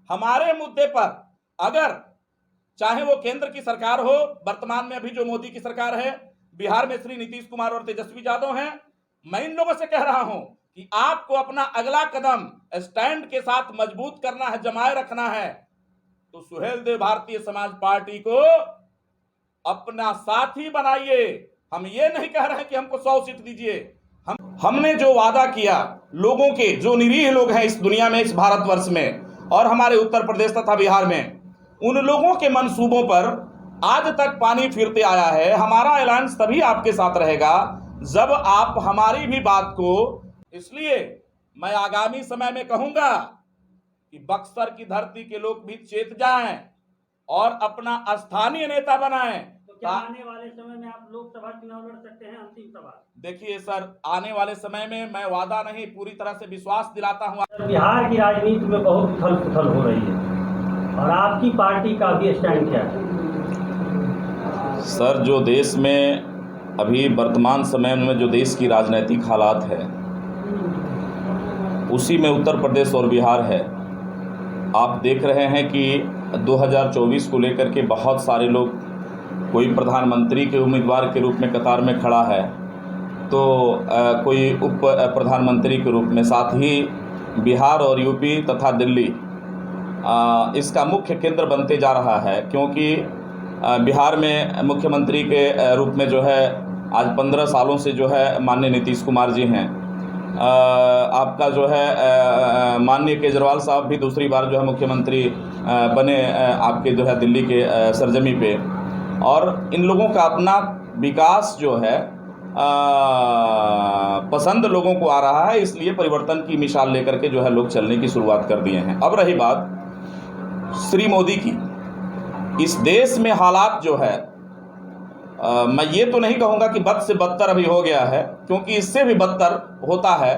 हमारे मुद्दे पर अगर चाहे वो केंद्र की सरकार हो, वर्तमान में अभी जो मोदी की सरकार है, बिहार में श्री नीतीश कुमार और तेजस्वी यादव हैं, मैं इन लोगों से कह रहा हूं कि आपको अपना अगला कदम स्टैंड के साथ मजबूत करना है, जमाए रखना है, तो सुहेल देव भारतीय समाज पार्टी को अपना साथी बनाइए। हम ये नहीं कह रहे हैं कि हमको 100 सीट दीजिए। हमने जो वादा किया लोगों के, जो निरीह लोग हैं इस दुनिया में, इस भारतवर्ष में और हमारे उत्तर प्रदेश तथा बिहार में, उन लोगों के मंसूबों पर आज तक पानी फिरते आया है। हमारा अलायंस तभी आपके साथ रहेगा जब आप हमारी भी बात को, इसलिए मैं आगामी समय में कहूंगा कि बक्सर की धरती के लोग भी चेत जाएं और अपना स्थानीय नेता बनाएं। तो क्या आने वाले समय में आप लोकसभा चुनाव लड़ सकते हैं? अंतिम सवाल। देखिए सर, आने वाले समय में मैं वादा नहीं, पूरी तरह से विश्वास दिलाता हूं। बिहार की राजनीति में बहुत उथल पुथल हो रही है और आपकी पार्टी का भी स्टैंड क्या है? सर, जो देश में अभी वर्तमान समय में जो देश की राजनीतिक हालात है, उसी में उत्तर प्रदेश और बिहार है। आप देख रहे हैं कि 2024 को लेकर के बहुत सारे लोग, कोई प्रधानमंत्री के उम्मीदवार के रूप में कतार में खड़ा है, तो कोई उप प्रधानमंत्री के रूप में, साथ ही बिहार और यूपी तथा दिल्ली इसका मुख्य केंद्र बनते जा रहा है। क्योंकि बिहार में मुख्यमंत्री के रूप में जो है आज 15 सालों से जो है माननीय नीतीश कुमार जी हैं। आपका जो है माननीय केजरीवाल साहब भी दूसरी बार जो है मुख्यमंत्री बने आपके जो है दिल्ली के सरजमी पे। और इन लोगों का अपना विकास जो है पसंद लोगों को आ रहा है, इसलिए परिवर्तन की मिसाल लेकर के जो है लोग चलने की शुरुआत कर दिए हैं। अब रही बात श्री मोदी की, इस देश में हालात जो है, मैं ये तो नहीं कहूँगा कि बद से बदतर अभी हो गया है, क्योंकि इससे भी बदतर होता है।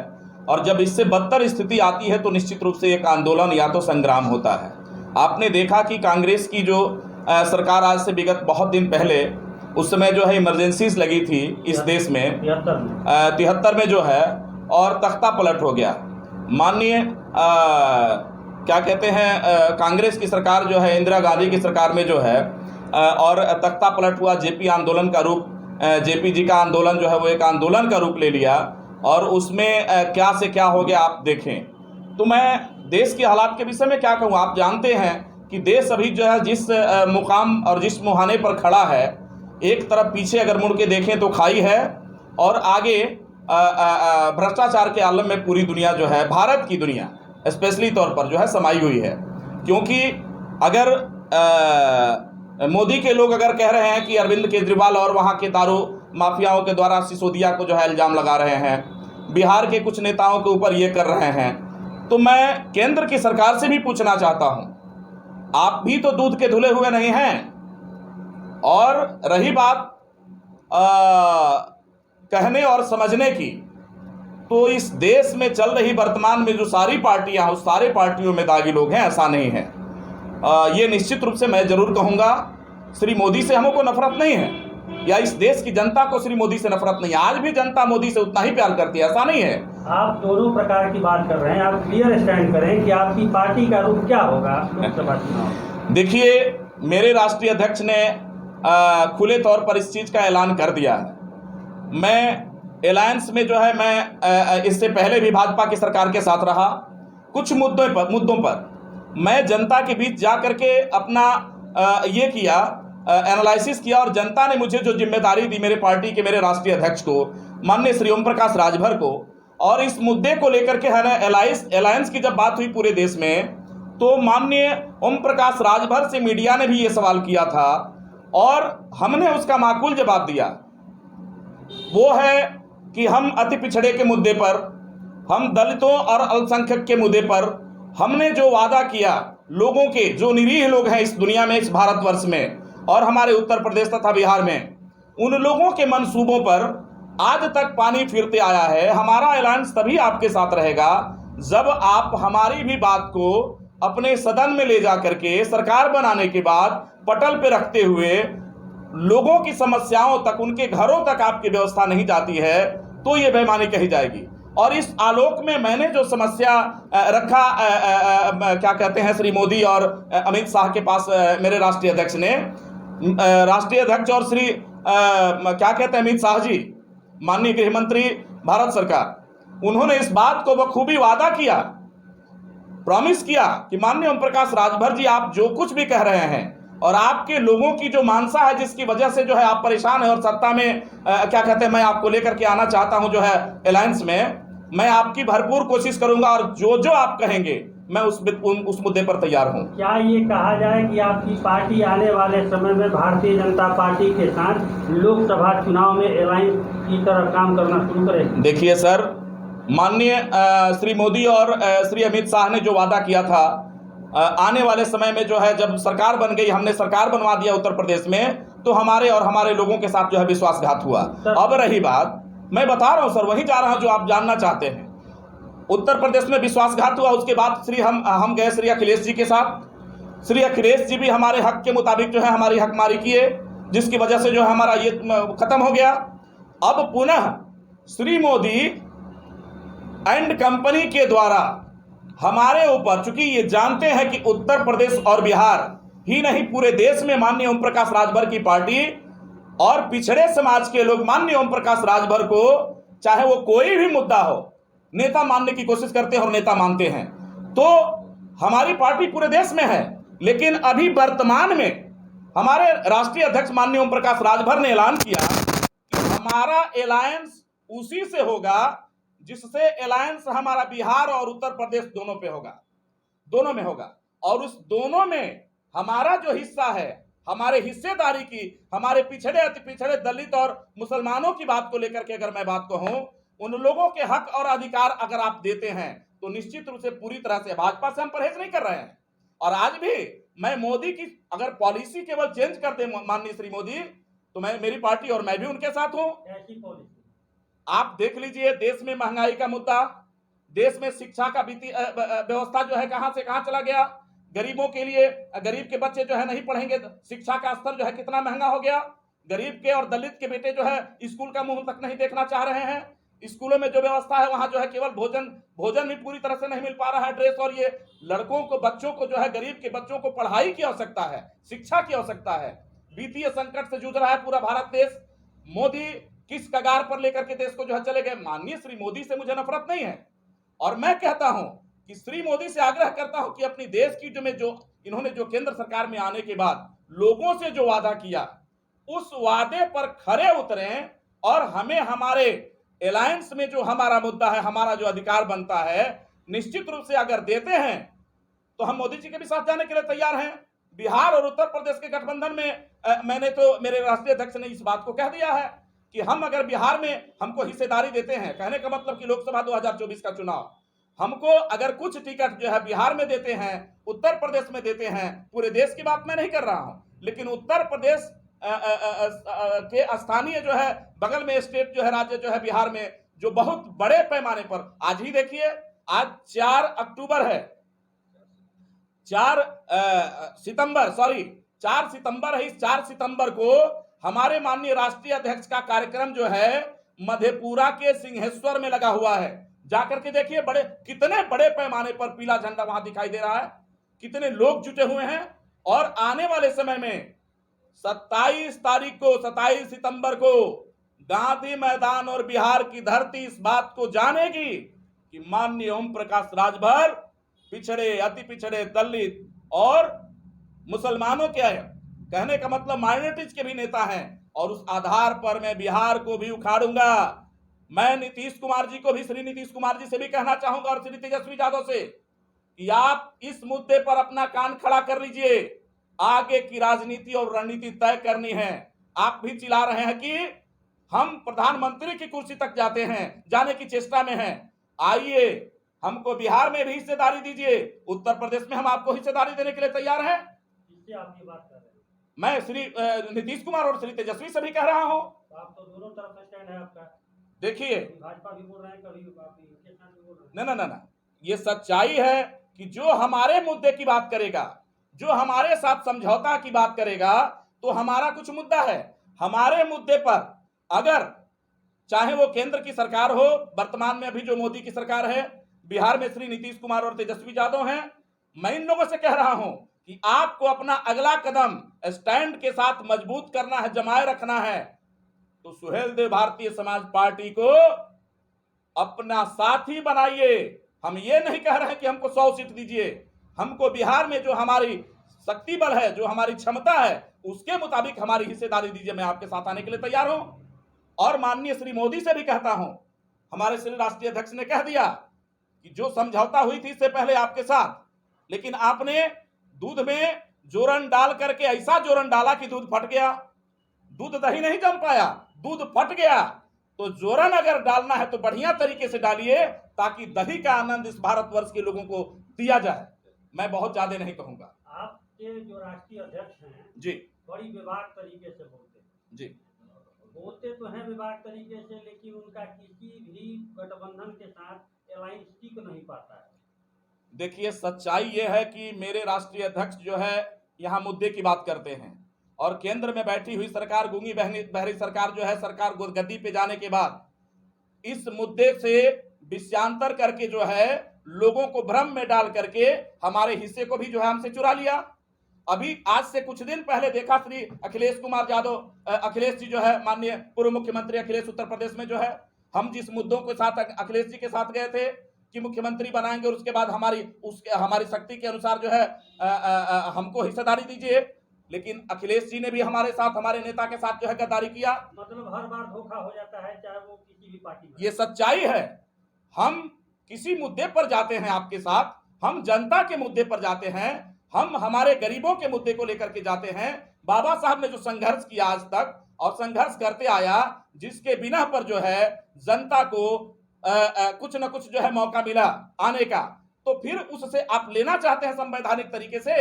और जब इससे बदतर स्थिति आती है तो निश्चित रूप से एक आंदोलन या तो संग्राम होता है। आपने देखा कि कांग्रेस की जो सरकार आज से विगत बहुत दिन पहले, उस समय जो है इमरजेंसीज लगी थी इस देश में 73 में जो है, और तख्ता पलट हो गया। माननीय क्या कहते हैं, कांग्रेस की सरकार जो है, इंदिरा गांधी की सरकार में जो है, और तख्ता पलट हुआ। जेपी आंदोलन का रूप, जेपी जी का आंदोलन जो है वो एक आंदोलन का रूप ले लिया, और उसमें क्या से क्या हो गया आप देखें। तो मैं देश के हालात के विषय में क्या कहूँ, आप जानते हैं कि देश अभी जो है जिस मुकाम और जिस मुहाने पर खड़ा है, एक तरफ पीछे अगर मुड़ के देखें तो खाई है, और आगे भ्रष्टाचार के आलम में पूरी दुनिया जो है, भारत की दुनिया स्पेशली तौर पर जो है समाई हुई है। क्योंकि अगर मोदी के लोग अगर कह रहे हैं कि अरविंद केजरीवाल और वहाँ के दारू माफियाओं के द्वारा सिसोदिया को जो है इल्ज़ाम लगा रहे हैं, बिहार के कुछ नेताओं के ऊपर ये कर रहे हैं, तो मैं केंद्र की सरकार से भी पूछना चाहता हूँ, आप भी तो दूध के धुले हुए नहीं हैं। और रही बात कहने और समझने की, तो इस देश में चल रही वर्तमान में जो सारी पार्टियां, उस सारे पार्टियों में दागी लोग हैं, ऐसा नहीं है। ये निश्चित रूप से मैं जरूर कहूँगा, श्री मोदी से हमको नफरत नहीं है, या इस देश की जनता को श्री मोदी से नफरत नहीं है। आज भी जनता मोदी से उतना ही प्यार करती है, ऐसा नहीं है। आप दोनों प्रकार की बात कर रहे हैं, आप क्लियर स्टैंड करें कि आपकी पार्टी का रुख क्या होगा लोकसभा चुनाव। देखिए, मेरे राष्ट्रीय अध्यक्ष ने खुले तौर पर इस चीज़ का ऐलान कर दिया है। मैं अलायंस में जो है, मैं इससे पहले भी भाजपा की सरकार के साथ रहा। कुछ मुद्दों पर मैं जनता के बीच जा करके अपना ये किया, एनालिसिस किया, और जनता ने मुझे जो जिम्मेदारी दी, मेरे पार्टी के, मेरे राष्ट्रीय अध्यक्ष को, माननीय श्री ओम प्रकाश राजभर को, और इस मुद्दे को लेकर के है ना, अलायंस की जब बात हुई पूरे देश में, तो माननीय ओम प्रकाश राजभर से मीडिया ने भी ये सवाल किया था, और हमने उसका माकूल जवाब दिया। वो है कि हम अति पिछड़े के मुद्दे पर, हम दलितों और अल्पसंख्यक के मुद्दे पर हमने जो वादा किया लोगों के, जो निरीह लोग हैं इस दुनिया में, इस भारतवर्ष में और हमारे उत्तर प्रदेश तथा बिहार में, उन लोगों के मंसूबों पर आज तक पानी फिरते आया है। हमारा अलायंस तभी आपके साथ रहेगा जब आप हमारी भी बात को अपने सदन में ले जा करके, सरकार बनाने के बाद पटल पे रखते हुए, लोगों की समस्याओं तक, उनके घरों तक आपकी व्यवस्था नहीं जाती है, तो ये बेईमानी कही जाएगी। और इस आलोक में मैंने जो समस्या रखा क्या कहते हैं श्री मोदी और अमित शाह के पास, मेरे राष्ट्रीय अध्यक्ष ने, राष्ट्रीय अध्यक्ष और श्री क्या कहते हैं अमित शाह जी, माननीय गृह मंत्री भारत सरकार, उन्होंने इस बात को बखूबी वादा किया, प्रॉमिस किया कि माननीय ओम प्रकाश राजभर जी, आप जो कुछ भी कह रहे हैं और आपके लोगों की जो मानसा है जिसकी वजह से जो है आप परेशान हैं और सत्ता में क्या कहते हैं मैं आपको लेकर के आना चाहता हूं जो है अलायंस में, मैं आपकी भरपूर कोशिश करूंगा और जो जो आप कहेंगे मैं उस मुद्दे पर तैयार हूं। क्या ये कहा जाए कि आपकी पार्टी आने वाले समय में भारतीय जनता पार्टी के साथ लोकसभा चुनाव में अलायंस की तरह काम करना शुरू करेगी? देखिए सर, माननीय श्री मोदी और श्री अमित शाह ने जो वादा किया था, आने वाले समय में जो है जब सरकार बन गई, हमने सरकार बनवा दिया उत्तर प्रदेश में, तो हमारे और हमारे लोगों के साथ जो है विश्वासघात हुआ। अब रही बात, मैं बता रहा हूं सर, वही जा रहा हूं जो आप जानना चाहते हैं। उत्तर प्रदेश में विश्वासघात हुआ, उसके बाद हम गए श्री अखिलेश जी के साथ। श्री अखिलेश जी भी हमारे हक के मुताबिक जो है हमारी हकमारी किए, जिसकी वजह से जो है हमारा ये खत्म हो गया। अब पुनः श्री मोदी एंड कंपनी के द्वारा हमारे ऊपर, चूंकि ये जानते हैं कि उत्तर प्रदेश और बिहार ही नहीं पूरे देश में माननीय ओम प्रकाश राजभर की पार्टी और पिछड़े समाज के लोग माननीय ओम प्रकाश राजभर को, चाहे वो कोई भी मुद्दा हो, नेता मानने की कोशिश करते हैं और नेता मानते हैं। तो हमारी पार्टी पूरे देश में है, लेकिन अभी वर्तमान में हमारे राष्ट्रीय अध्यक्ष माननीय ओम प्रकाश राजभर ने ऐलान किया कि हमारा अलायंस उसी से होगा जिससे अलायंस हमारा बिहार और उत्तर प्रदेश दोनों पे होगा, दोनों में होगा। और उस दोनों में हमारा जो हिस्सा है, हमारे हिस्सेदारी की, हमारे पिछड़े अति पिछड़े दलित और मुसलमानों की बात को लेकर के अगर मैं बात कहूं, उन लोगों के हक और अधिकार अगर आप देते हैं तो निश्चित रूप से पूरी तरह से, भाजपा से हम परहेज नहीं कर रहे हैं। और आज भी मैं मोदी की अगर पॉलिसी केवल चेंज कर दे माननीय श्री मोदी, तो मेरी पार्टी और मैं भी उनके साथ हूं। ऐसी पॉलिसी आप देख लीजिए, देश में महंगाई का मुद्दा, देश में शिक्षा का वित्तीय व्यवस्था जो है कहां से कहां चला गया, गरीबों के लिए, गरीब के बच्चे जो है नहीं पढ़ेंगे, शिक्षा का स्तर जो है कितना महंगा हो गया, गरीब के और दलित के बेटे जो है स्कूल का मुंह तक नहीं देखना चाह रहे हैं, स्कूलों में जो व्यवस्था है वहां जो है केवल भोजन भी पूरी तरह से नहीं मिल पा रहा है, ड्रेस, और ये लड़कों को, बच्चों को जो है, गरीब के बच्चों को पढ़ाई की आवश्यकता है, शिक्षा की आवश्यकता है। वित्तीय संकट से जूझ रहा है पूरा भारत देश। मोदी किस कगार पर लेकर के देश को जो है चले गए। माननीय श्री मोदी से मुझे नफरत नहीं है, और मैं कहता हूं कि श्री मोदी से आग्रह करता हूं कि अपनी देश की जो इन्होंने जो केंद्र सरकार में आने के बाद लोगों से जो वादा किया, उस वादे पर खरे उतरें और हमें हमारे अलायंस में जो हमारा मुद्दा है, हमारा जो अधिकार बनता है, निश्चित रूप से अगर देते हैं तो हम मोदी जी के भी साथ जाने के लिए तैयार हैं। बिहार और उत्तर प्रदेश के गठबंधन में मैंने तो, मेरे राष्ट्रीय अध्यक्ष ने इस बात को कह दिया है कि हम अगर बिहार में हमको हिस्सेदारी देते हैं, कहने का मतलब कि लोकसभा 2024 का चुनाव, हमको अगर कुछ टिकट जो है बिहार में देते हैं, उत्तर प्रदेश में देते हैं, पूरे देश की बात मैं नहीं कर रहा हूं, लेकिन उत्तर प्रदेश के स्थानीय जो है बगल में स्टेट जो है, राज्य जो है बिहार में, जो बहुत बड़े पैमाने पर, आज ही देखिए, आज 4 अक्टूबर है, 4 सितंबर है। इस 4 सितंबर को हमारे माननीय राष्ट्रीय अध्यक्ष का कार्यक्रम जो है मधेपुरा के सिंहेश्वर में लगा हुआ है। जाकर के देखिए, कितने बड़े पैमाने पर पीला झंडा वहां दिखाई दे रहा है, कितने लोग जुटे हुए हैं। और आने वाले समय में 27 सितंबर को गांधी मैदान और बिहार की धरती इस बात को जानेगी कि माननीय ओम प्रकाश राजभर पिछड़े, अति पिछड़े, दलित और मुसलमानों के, कहने का मतलब माइनॉरिटीज के भी नेता हैं, और उस आधार पर मैं बिहार को भी उखाड़ूंगा। मैं नीतीश कुमार जी को भी, श्री नीतीश कुमार जी से भी कहना चाहूंगा और श्री तेजस्वी यादव से कि आप इस मुद्दे पर अपना कान खड़ा कर लीजिए। आगे की राजनीति और रणनीति तय करनी है। आप भी चिल्ला रहे हैं कि हम प्रधानमंत्री की कुर्सी तक जाने की चेष्टा में हैं। आइए, हमको बिहार में भी हिस्सेदारी दीजिए, उत्तर प्रदेश में हम आपको हिस्सेदारी देने के लिए तैयार हैं। इससे आप ये बात कर रहे हैं, मैं श्री नीतीश कुमार और श्री तेजस्वी से भी कह रहा हूं। आप तो दोनों तरफ से स्टैंड है आपका। देखिए, भाजपा भी बोल रहे हैं, कभी उनके साथ भी बोल रहे हैं। ना, ये सच्चाई है कि जो हमारे मुद्दे की बात करेगा, जो हमारे साथ समझौता की बात करेगा, तो हमारा कुछ मुद्दा है, हमारे मुद्दे पर अगर चाहे वो केंद्र की सरकार हो, वर्तमान में अभी जो मोदी की सरकार है, बिहार में श्री नीतीश कुमार और तेजस्वी यादव हैं, मैं इन लोगों से कह रहा हूं कि आपको अपना अगला कदम स्टैंड के साथ मजबूत करना है, जमाए रखना है, तो सुहेलदेव भारतीय समाज पार्टी को अपना साथी बनाइए। हम ये नहीं कह रहे हैं कि हमको 100 सीट दीजिए, हमको बिहार में जो हमारी शक्ति बल है, जो हमारी क्षमता है, उसके मुताबिक हमारी हिस्सेदारी दीजिए। मैं आपके साथ आने के लिए तैयार हूं। और माननीय श्री मोदी से भी कहता हूं, हमारे श्री राष्ट्रीय अध्यक्ष ने कह दिया कि जो समझौता हुई थी इससे पहले आपके साथ, लेकिन आपने दूध में जोरन डाल करके ऐसा जोरन डाला कि दूध फट गया। दूध दही नहीं जम पाया, दूध फट गया। तो जोरन अगर डालना है तो बढ़िया तरीके से डालिए, ताकि दही का आनंद इस भारतवर्ष के लोगों को दिया जाए। मैं बहुत ज्यादा नहीं कहूंगा। आपके जो राष्ट्रीय अध्यक्ष हैं जी, बड़ी विवाद तरीके से बोलते हैं। जी, बोलते तो हैं विवाद तरीके से, लेकिन उनका किसी भी गठबंधन के साथ अलायंस टिक नहीं पाता है। देखिए, सच्चाई यह है कि मेरे राष्ट्रीय अध्यक्ष जो है यहाँ मुद्दे की बात करते हैं, और केंद्र में बैठी हुई सरकार, गूंगी बहरी सरकार जो है, सरकार गद्दी पे जाने के बाद इस मुद्दे से विषयांतर करके जो है लोगों को भ्रम में डाल करके हमारे हिस्से को भी जो है हमसे चुरा लिया। अभी आज से कुछ दिन पहले देखा, श्री अखिलेश कुमार यादव, अखिलेश जी जो है, माननीय पूर्व मुख्यमंत्री अखिलेश, उत्तर प्रदेश में जो है, हम जिस मुद्दों के साथ अखिलेश जी के साथ गए थे कि मुख्यमंत्री बनाएंगे और उसके बाद हमारी शक्ति के अनुसार जो है हमको हिस्सेदारी दीजिए, लेकिन अखिलेश जी ने भी हमारे साथ, हमारे नेता के साथ जो है गद्दारी किया। मतलब हर बार धोखा हो जाता है, चाहे वो किसी भी पार्टी में। ये सच्चाई है। हम किसी मुद्दे पर जाते हैं आपके साथ, हम जनता के मुद्दे पर जाते हैं, हम हमारे गरीबों के मुद्दे को लेकर के जाते हैं। बाबा साहब ने जो संघर्ष किया आज तक और संघर्ष करते आया, जिसके बिना पर जो है जनता को कुछ न कुछ जो है मौका मिला आने का, तो फिर उससे आप लेना चाहते हैं संवैधानिक तरीके से।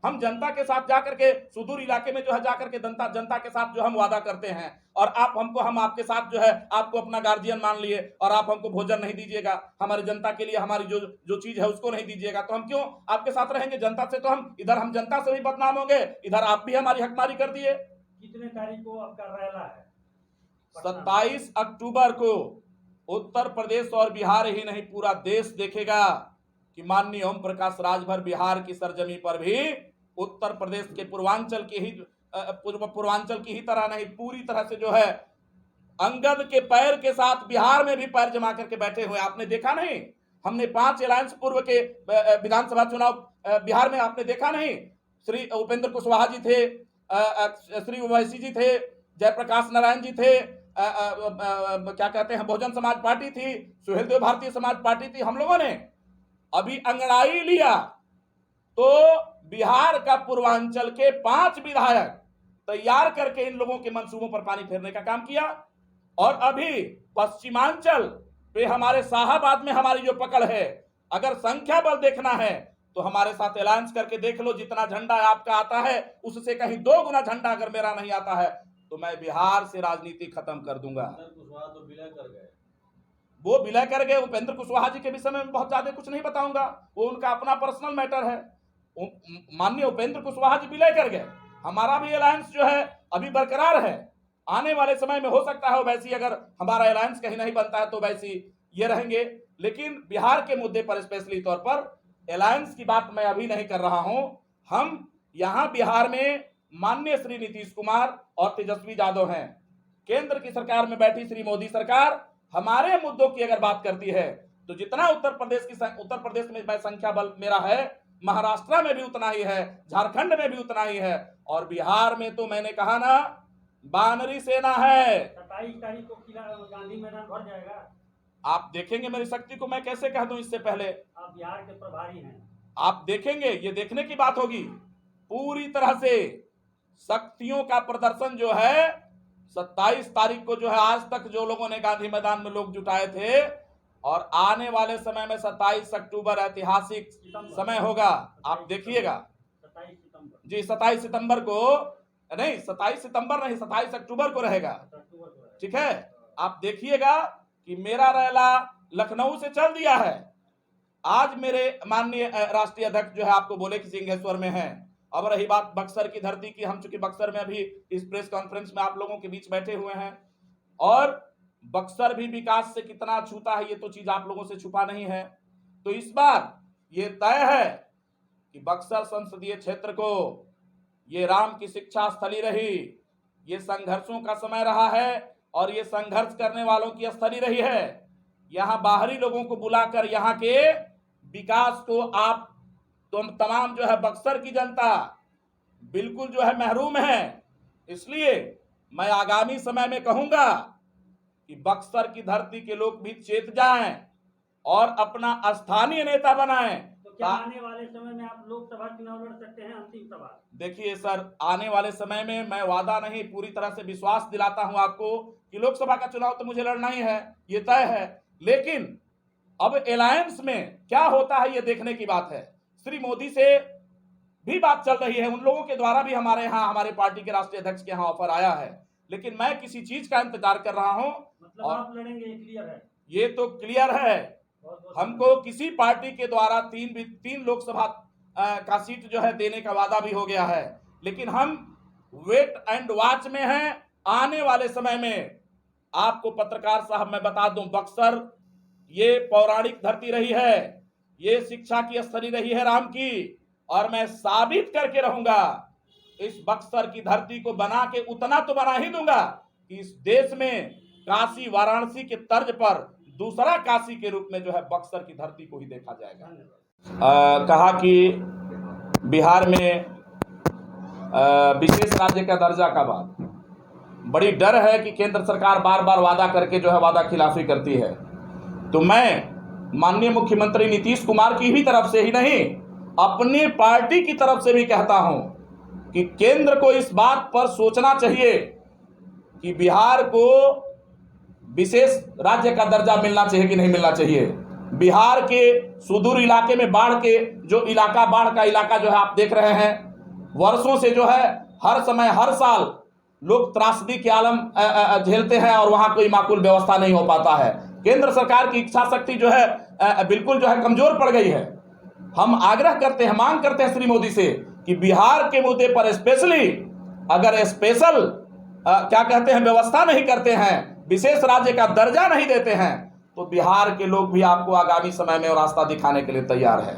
हम जनता के साथ जाकर के सुदूर इलाके में जो है जाकर के जनता के साथ जो हम वादा करते हैं, और हम आपके साथ जो है आपको अपना गार्जियन मान लिए और आप हमको भोजन नहीं दीजिएगा, हमारी जनता के लिए हमारी जो चीज है उसको नहीं दीजिएगा, तो हम क्यों आपके साथ रहेंगे? जनता से तो हम जनता से भी बदनाम होंगे, इधर आप भी हमारी हकमारी कर दिए। कितने तारीख को आपका रैला है? 27 अक्टूबर को उत्तर प्रदेश और बिहार ही नहीं, पूरा देश देखेगा कि माननीय ओम प्रकाश राजभर बिहार की सरजमी पर भी उत्तर प्रदेश के पूर्वांचल की ही तरह नहीं, पूरी तरह से जो है अंगद के पैर के साथ बिहार में भी पैर जमा करके बैठे हुए। आपने देखा नहीं, हमने 5 अलायंस पूर्व के विधानसभा चुनाव बिहार में आपने देखा नहीं? श्री उपेंद्र कुशवाहा जी थे, श्री ओवैसी जी थे, जयप्रकाश नारायण जी थे, क्या कहते हैं, बहुजन समाज पार्टी थी, सुहेलदेव भारतीय समाज पार्टी थी। हम लोगों ने अभी अंगड़ाई लिया तो बिहार का पूर्वांचल के 5 विधायक तैयार करके इन लोगों के मंसूबों पर पानी फेरने का काम किया। और अभी पश्चिमांचल पे हमारे शाहाबाद में हमारी जो पकड़ है, अगर संख्या बल देखना है तो हमारे साथ अलायंस करके देख लो। जितना झंडा आपका आता है उससे कहीं 2 गुना झंडा अगर मेरा नहीं आता है तो मैं बिहार से राजनीति खत्म कर दूंगा। तो विलय कर गए, वो विलय कर गए। उपेंद्र कुशवाहा जी के विषय में बहुत ज्यादा कुछ नहीं बताऊंगा, वो उनका अपना पर्सनल मैटर है। माननीय उपेंद्र कुशवाहा जी विलय कर गए। हमारा भी अलायंस जो है अभी बरकरार है। आने वाले समय में हो सकता है वैसी, अगर हमारा अलायंस कहीं नहीं बनता है तो वैसी ये रहेंगे, लेकिन बिहार के मुद्दे पर स्पेशली तौर पर अलायंस की बात मैं अभी नहीं कर रहा हूं। हम यहां बिहार में माननीय श्री नीतीश कुमार और तेजस्वी यादव हैं, केंद्र की सरकार में बैठी श्री मोदी सरकार हमारे मुद्दों की अगर बात करती है तो जितना उत्तर प्रदेश में मैं संख्या बल मेरा है, महाराष्ट्र में भी उतना ही है, झारखंड में भी उतना ही है, और बिहार में तो मैंने कहा ना, बानरी सेना है। 27 तारीख को किला गांधी मैदान भर जाएगा। आप देखेंगे मेरी शक्ति को, मैं कैसे कह दूं इससे पहले। आप बिहार के प्रभारी हैं, आप देखेंगे, ये देखने की बात होगी। पूरी तरह से शक्तियों का प्रदर्शन जो है 27 तारीख को जो है, आज तक जो लोगों ने गांधी मैदान में लोग जुटाए थे, और आने वाले समय में 27 अक्टूबर ऐतिहासिक समय होगा, आप देखिएगा। 27 सितंबर जी, 27 सितंबर को नहीं, 27 सितंबर नहीं, 27 अक्टूबर को रहेगा, ठीक है। आप देखिएगा कि मेरा रैला लखनऊ से चल दिया है। आज मेरे माननीय राष्ट्रीय अध्यक्ष जो है आपको बोले कि सिंहेश्वर में है। अब रही बात बक्सर की धरती की, हम चूंकि बक्सर में अभी इस प्रेस कॉन्फ्रेंस में आप लोगों के बीच बैठे हुए हैं, और बक्सर भी विकास से कितना छूता है ये तो चीज आप लोगों से छुपा नहीं है। तो इस बार ये तय है कि बक्सर संसदीय क्षेत्र को ये राम की शिक्षा स्थली रही, ये संघर्षों का समय रहा है और ये संघर्ष करने वालों की स्थली रही है। यहाँ बाहरी लोगों को बुलाकर यहाँ के विकास को आप तमाम जो है बक्सर की जनता बिल्कुल जो है महरूम है। इसलिए मैं आगामी समय में कहूंगा कि बक्सर की धरती के लोग भी चेत जाएं और अपना स्थानीय नेता बनाएं। तो क्या आने वाले समय में आप लोकसभा चुनाव लड़ सकते हैं? अंतिम सवाल। देखिए सर, आने वाले समय में मैं वादा नहीं, पूरी तरह से विश्वास दिलाता हूं आपको कि लोकसभा का चुनाव तो मुझे लड़ना ही है, ये तय है। लेकिन अब अलायंस में क्या होता है ये देखने की बात है। श्री मोदी से भी बात चल रही है, उन लोगों के द्वारा भी हमारे यहाँ हमारे पार्टी के राष्ट्रीय अध्यक्ष के यहाँ ऑफर आया है, लेकिन मैं किसी चीज का इंतजार कर रहा हूं। मतलब और आप लड़ेंगे, ये क्लियर है? ये तो क्लियर है। हमको किसी पार्टी के द्वारा तीन लोकसभा का सीट जो है देने का वादा भी हो गया है, लेकिन हम वेट एंड वॉच में हैं। आने वाले समय में आपको पत्रकार साहब मैं बता दूं, बक्सर ये पौराणिक धरती रही है, ये शिक्षा की स्थली रही है राम की, और मैं साबित करके रहूंगा। इस बक्सर की धरती को बना के उतना तो बना ही दूंगा कि इस देश में काशी वाराणसी के तर्ज पर दूसरा काशी के रूप में जो है बक्सर की धरती को ही देखा जाएगा। कहा कि बिहार में विशेष राज्य का दर्जा का बात बड़ी डर है कि केंद्र सरकार बार बार वादा करके जो है वादा खिलाफी करती है। तो मैं माननीय मुख्यमंत्री नीतीश कुमार की भी तरफ से ही नहीं, अपनी पार्टी की तरफ से भी कहता हूं कि केंद्र को इस बात पर सोचना चाहिए कि बिहार को विशेष राज्य का दर्जा मिलना चाहिए कि नहीं मिलना चाहिए। बिहार के सुदूर इलाके में बाढ़ का इलाका जो है आप देख रहे हैं, वर्षों से जो है हर समय हर साल लोग त्रासदी के आलम झेलते हैं और वहां कोई माकूल व्यवस्था नहीं हो पाता है। केंद्र सरकार की इच्छा शक्ति जो है बिल्कुल जो है कमजोर पड़ गई है। हम आग्रह करते हैं, मांग करते हैं श्री मोदी से कि बिहार के मुद्दे पर स्पेशली अगर स्पेशल क्या कहते हैं व्यवस्था नहीं करते हैं, विशेष राज्य का दर्जा नहीं देते हैं, तो बिहार के लोग भी आपको आगामी समय में रास्ता दिखाने के लिए तैयार है।